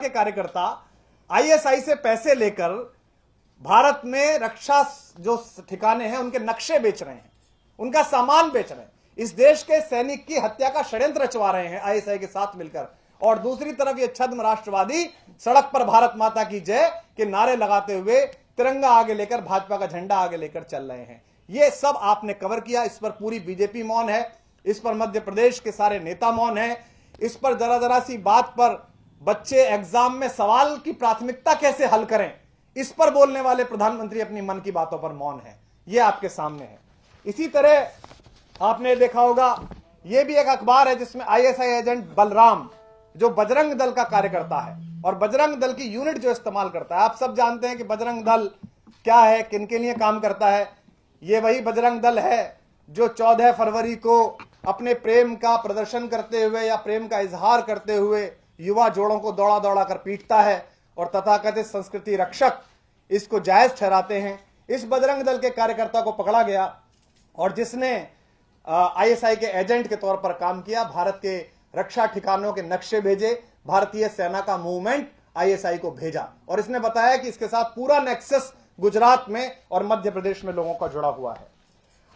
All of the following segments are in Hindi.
के कार्यकर्ता आईएसआई से पैसे लेकर भारत में रक्षा जो ठिकाने हैं उनके नक्शे बेच रहे हैं, उनका सामान बेच रहे हैं, इस देश के सैनिक की हत्या का षड्यंत्र रचवा रहे हैं आईएसआई के साथ मिलकर। और दूसरी तरफ ये छद्म राष्ट्रवादी सड़क पर भारत माता की जय के नारे लगाते हुए तिरंगा आगे लेकर, भाजपा का झंडा आगे लेकर चल रहे हैं। ये सब आपने कवर किया, इस पर पूरी बीजेपी मौन है, इस पर मध्य प्रदेश के सारे नेता मौन है, इस पर जरा जरा सी बात पर बच्चे एग्जाम में सवाल की प्राथमिकता कैसे हल करें, इस पर बोलने वाले प्रधानमंत्री अपनी मन की बातों पर मौन है। यह आपके सामने है। इसी तरह आपने देखा होगा, यह भी एक अखबार है जिसमें आईएसआई एजेंट बलराम, जो बजरंग दल का कार्यकर्ता है और बजरंग दल की यूनिट जो इस्तेमाल करता है, आप सब जानते हैं कि बजरंग दल क्या है, किन के लिए काम करता है। यह वही बजरंग दल है जो 14 फरवरी को अपने प्रेम का प्रदर्शन करते हुए या प्रेम का इजहार करते हुए युवा जोड़ों को दौड़ा दौड़ा कर पीटता है और तथाकथित संस्कृति रक्षक इसको जायज ठहराते हैं। इस बजरंग दल के कार्यकर्ता को पकड़ा गया और जिसने आईएसआई के एजेंट के तौर पर काम किया, भारत के रक्षा ठिकानों के नक्शे भेजे, भारतीय सेना का मूवमेंट आईएसआई को भेजा और इसने बताया कि इसके साथ पूरा नेक्सस गुजरात में और मध्य प्रदेश में लोगों का जुड़ा हुआ है।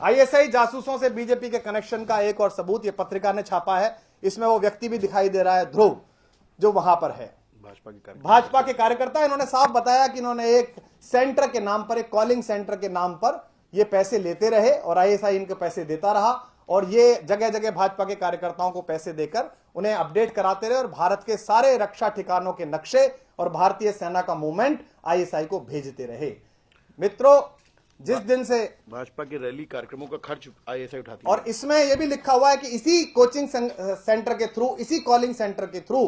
आईएसआई जासूसों से बीजेपी के कनेक्शन का एक और सबूत ये पत्रिका ने छापा है। इसमें वो व्यक्ति भी दिखाई दे रहा है, ध्रुव, जो वहां पर है, भाजपा के कार्यकर्ता। इन्होंने साफ बताया कि इन्होंने एक सेंटर के नाम पर, एक कॉलिंग सेंटर के नाम पर ये पैसे लेते रहे और आईएसआई इनको पैसे देता रहा और ये जगह जगह भाजपा के कार्यकर्ताओं को पैसे देकर उन्हें अपडेट कराते रहे और भारत के सारे रक्षा ठिकानों के नक्शे और भारतीय सेना का मूवमेंट आईएसआई को भेजते रहे। मित्रों, जिस दिन से भाजपा के रैली कार्यक्रमों का खर्च आईएसआई उठाती है और इसमें यह भी लिखा हुआ है कि इसी कोचिंग सेंटर के थ्रू, इसी कॉलिंग सेंटर के थ्रू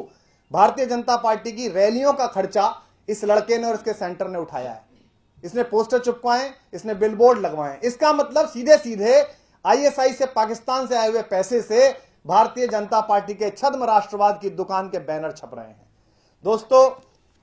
भारतीय जनता पार्टी की रैलियों का खर्चा इस लड़के ने और इसके सेंटर ने उठाया है। इसने पोस्टर चिपकाए, इसने बिलबोर्ड लगवाए। इसका मतलब सीधे सीधे आईएसआई से, पाकिस्तान से आए हुए पैसे से भारतीय जनता पार्टी के छद्म राष्ट्रवाद की दुकान के बैनर छप रहे हैं। दोस्तों,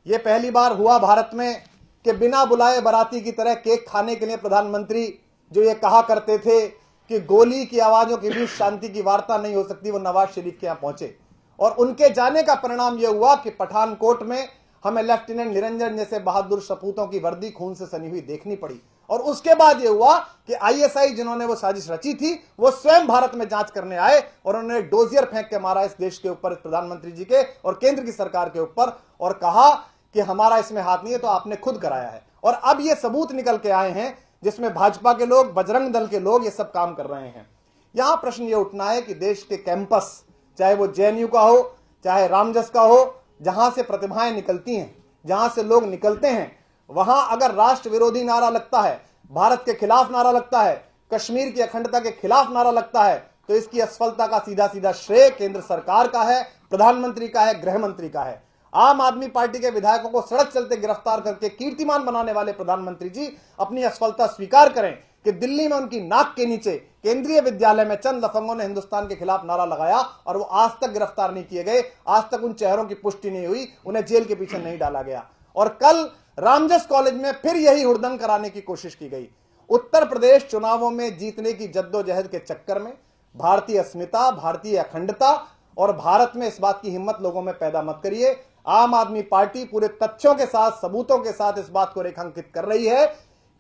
यह पहली बार हुआ भारत में कि बिना बुलाए बाराती की तरह केक खाने के लिए प्रधानमंत्री, जो ये कहा करते थे कि गोली की आवाजों के बीच शांति की वार्ता नहीं हो सकती, वो नवाज शरीफ के यहां पहुंचे और उनके जाने का परिणाम यह हुआ कि पठानकोट में हमें लेफ्टिनेंट निरंजन जैसे बहादुर सपूतों की वर्दी खून से सनी हुई देखनी पड़ी। और उसके बाद यह हुआ कि आईएसआई, जिन्होंने वो साजिश रची थी, वो स्वयं भारत में जांच करने आए और उन्होंने डोजियर फेंक के मारा इस देश के ऊपर, प्रधानमंत्री जी के और केंद्र की सरकार के ऊपर, और कहा कि हमारा इसमें हाथ नहीं है, तो आपने खुद कराया है। और अब ये सबूत निकल के आए हैं जिसमें भाजपा के लोग, बजरंग दल के लोग ये सब काम कर रहे हैं। यहां प्रश्न ये उठना है कि देश के कैंपस, चाहे वो जेएनयू का हो, चाहे रामजस का हो, जहां से प्रतिभाएं निकलती हैं, जहां से लोग निकलते हैं, वहां अगर राष्ट्र विरोधी नारा लगता है, भारत के खिलाफ नारा लगता है, कश्मीर की अखंडता के खिलाफ नारा लगता है, तो इसकी असफलता का सीधा सीधा श्रेय केंद्र सरकार का है, प्रधानमंत्री का है, गृह मंत्री का है। आम आदमी पार्टी के विधायकों को सड़क चलते गिरफ्तार करके कीर्तिमान बनाने वाले प्रधानमंत्री जी अपनी असफलता स्वीकार करें कि दिल्ली में उनकी नाक के नीचे केंद्रीय विद्यालय में चंद लफंगों ने हिंदुस्तान के खिलाफ नारा लगाया और वो आज तक गिरफ्तार नहीं किए गए, आज तक उन चेहरों की पुष्टि नहीं हुई, उन्हें जेल के पीछे नहीं डाला गया। और कल रामजस कॉलेज में फिर यही हुड़दंग कराने की कोशिश की गई। उत्तर प्रदेश चुनावों में जीतने की जद्दोजहद के चक्कर में भारतीय अस्मिता, भारतीय अखंडता और भारत में इस बात की हिम्मत लोगों में पैदा मत करिए। आम आदमी पार्टी पूरे तथ्यों के साथ, सबूतों के साथ इस बात को रेखांकित कर रही है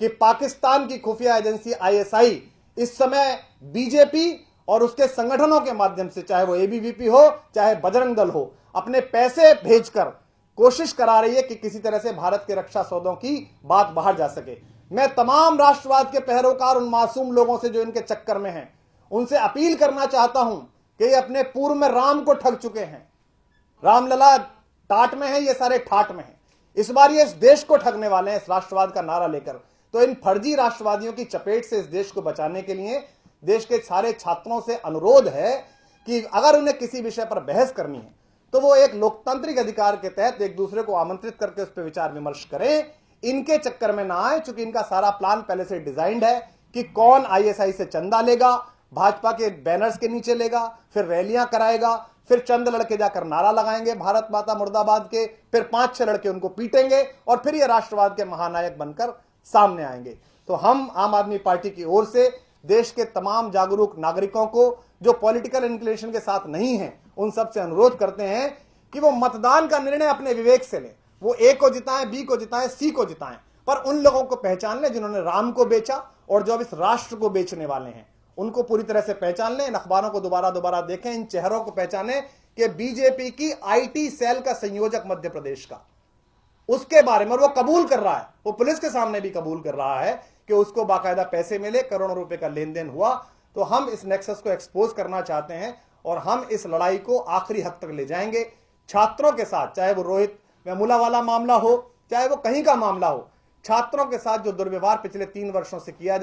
कि पाकिस्तान की खुफिया एजेंसी आईएसआई इस समय बीजेपी और उसके संगठनों के माध्यम से, चाहे वो एबीवीपी हो, चाहे बजरंग दल हो, अपने पैसे भेजकर कोशिश करा रही है कि किसी तरह से भारत के रक्षा सौदों की बात बाहर जा सके। मैं तमाम राष्ट्रवाद के पैरोकार, उन मासूम लोगों से जो इनके चक्कर में हैं, उनसे अपील करना चाहता हूं कि ये अपने पूर्व में राम को ठग चुके हैं। रामलला टाट में है, ये सारे ठाट में हैं। इस बार ये इस देश को ठगने वाले हैं, इस राष्ट्रवाद का नारा लेकर। तो इन फर्जी राष्ट्रवादियों की चपेट से इस देश को बचाने के लिए देश के सारे छात्रों से अनुरोध है कि अगर उन्हें किसी विषय पर बहस करनी है तो वो एक लोकतांत्रिक अधिकार के तहत एक दूसरे को आमंत्रित करके उस पर विचार विमर्श करें, इनके चक्कर में ना आए, क्योंकि इनका सारा प्लान पहले से डिजाइंड है कि कौन आईएसआई से चंदा लेगा, भाजपा के बैनर्स के नीचे लेगा, फिर रैलियां कराएगा, फिर चंद लड़के जाकर नारा लगाएंगे भारत माता मुर्दाबाद के, फिर 5-6 लड़के उनको पीटेंगे और फिर ये राष्ट्रवाद के महानायक बनकर सामने आएंगे। तो हम आम आदमी पार्टी की ओर से देश के तमाम जागरूक नागरिकों को, जो पॉलिटिकल इंक्लिनेशन के साथ नहीं हैं, उन सब से अनुरोध करते हैं कि वो मतदान का निर्णय अपने विवेक से लें, वो ए को जिताएं, बी को जिताएं, सी को जिताएं, पर उन लोगों को पहचान लें जिन्होंने राम को बेचा और जो अब इस राष्ट्र को बेचने वाले हैं, उनको पूरी तरह से पहचान लें। इन अखबारों को दोबारा देखें, इन चेहरों को पहचानें कि बीजेपी की आईटी सेल का संयोजक मध्य प्रदेश का, उसके बारे में, और वो कबूल कर रहा है, वो पुलिस के सामने भी कबूल कर रहा है कि उसको बाकायदा पैसे मिले, करोड़ों रुपए का लेन देन हुआ। तो हम इस नेक्सस को एक्सपोज करना चाहते हैं और हम इस लड़ाई को आखिरी हद तक ले जाएंगे छात्रों के साथ, चाहे वो रोहित वेमुला वाला मामला हो, चाहे वो कहीं का मामला हो। छात्रों के साथ जो दुर्व्यवहार पिछले 3 वर्षों से किया जा